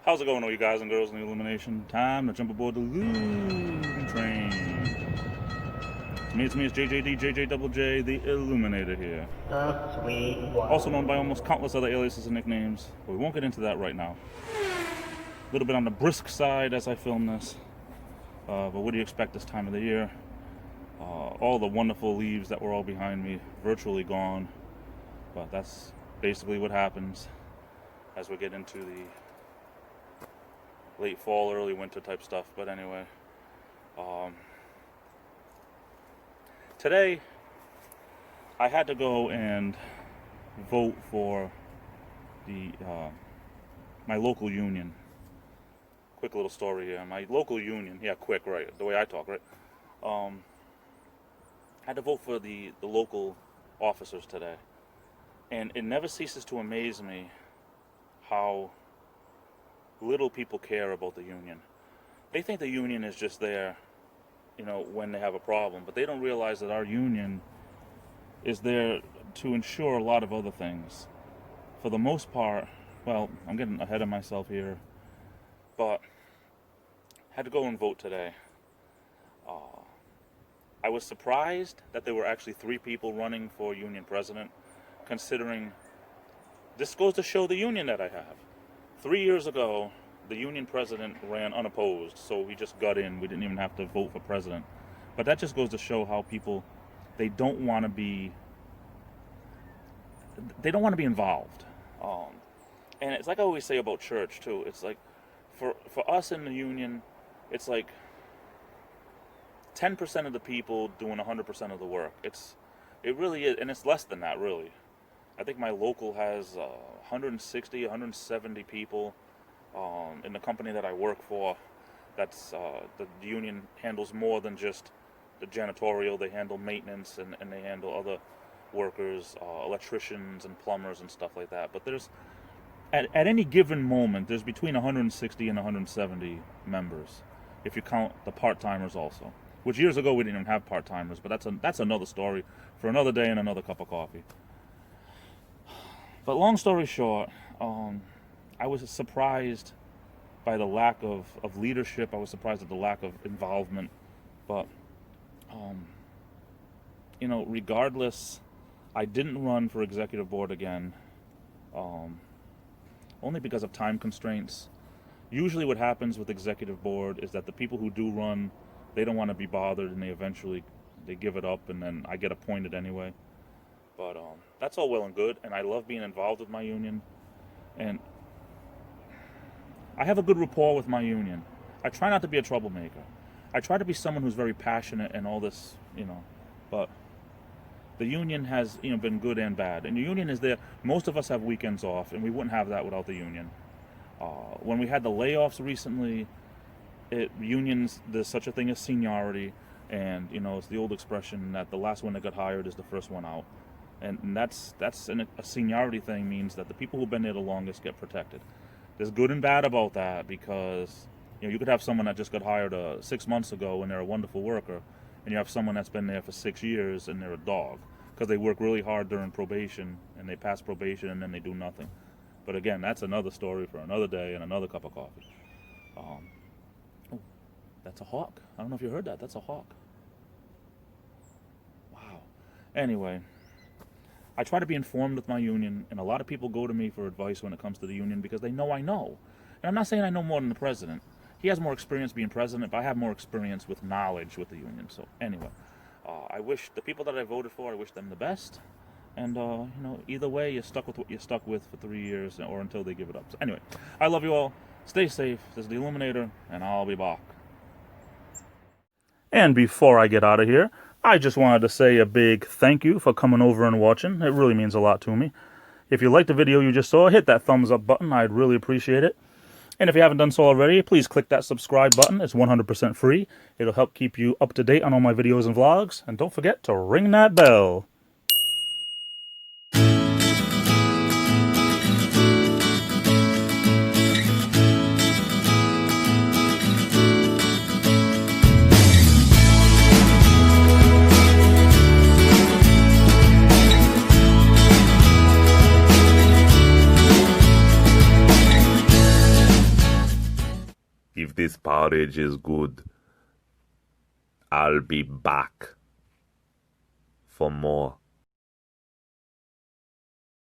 How's it going, all you guys and girls in the Illumination? Time to jump aboard the Loom Train. It's me, it's JJD, JJ the Illuminator here. Also known by almost countless other aliases and nicknames, but we won't get into that right now. A little bit on the brisk side as I film this, but what do you expect this time of the year? All the wonderful leaves that were all behind me, virtually gone, but that's basically what happens as we get into the late fall, early winter type stuff. But anyway, today I had to go and vote for the my local union. Quick little story here. My local union, yeah, quick, right? The way I talk, right? Had to vote for the local officers today, and it never ceases to amaze me how little people care about the union. They think the union is just there, you know, when they have a problem, but they don't realize that our union is there to ensure a lot of other things. For the most part, well, I'm getting ahead of myself here, but had to go and vote today. I was surprised that there were actually 3 people running for union president, considering this goes to show the union that I have. 3 years ago, the union president ran unopposed, so he just got in. We didn't even have to vote for president. But that just goes to show how people, they don't want to be involved. And it's like I always say about church too. It's like, for us in the union, it's like 10% of the people doing 100% of the work. It really is, and it's less than that, really. I think my local has 160, 170 people in the company that I work for. That's the union handles more than just the janitorial. They handle maintenance and they handle other workers, electricians and plumbers and stuff like that. But there's at any given moment, there's between 160 and 170 members, if you count the part-timers also. Which years ago we didn't even have part-timers, but that's another story for another day and another cup of coffee. But long story short, I was surprised by the lack of leadership. I was surprised at the lack of involvement. But, you know, regardless, I didn't run for executive board again, only because of time constraints. Usually what happens with executive board is that the people who do run, they don't want to be bothered, and they give it up, and then I get appointed anyway. But that's all well and good, and I love being involved with my union, and I have a good rapport with my union. I try not to be a troublemaker. I try to be someone who's very passionate and all this, you know, but the union has, you know, been good and bad, and the union is there. Most of us have weekends off, and we wouldn't have that without the union. When we had the layoffs recently, unions, there's such a thing as seniority, and, you know, it's the old expression that the last one that got hired is the first one out. And that's a seniority thing, means that the people who've been there the longest get protected. There's good and bad about that, because, you know, you could have someone that just got hired 6 months ago and they're a wonderful worker, and you have someone that's been there for 6 years and they're a dog, because they work really hard during probation and they pass probation and then they do nothing. But again, that's another story for another day and another cup of coffee. Oh, that's a hawk. I don't know if you heard that. That's a hawk. Wow. Anyway, I try to be informed with my union, and a lot of people go to me for advice when it comes to the union because they know I know. And I'm not saying I know more than the president. He has more experience being president, but I have more experience with knowledge with the union. So anyway, I wish the people that I voted for, I wish them the best. And, you know, either way, you're stuck with what you're stuck with for 3 years or until they give it up. So anyway, I love you all. Stay safe. This is the Illuminator, and I'll be back. And before I get out of here, I just wanted to say a big thank you for coming over and watching. It really means a lot to me. If you liked the video you just saw, hit that thumbs up button. I'd really appreciate it. And if you haven't done so already, please click that subscribe button. It's 100% free. It'll help keep you up to date on all my videos and vlogs. And don't forget to ring that bell. if this porridge is good, I'll be back for more.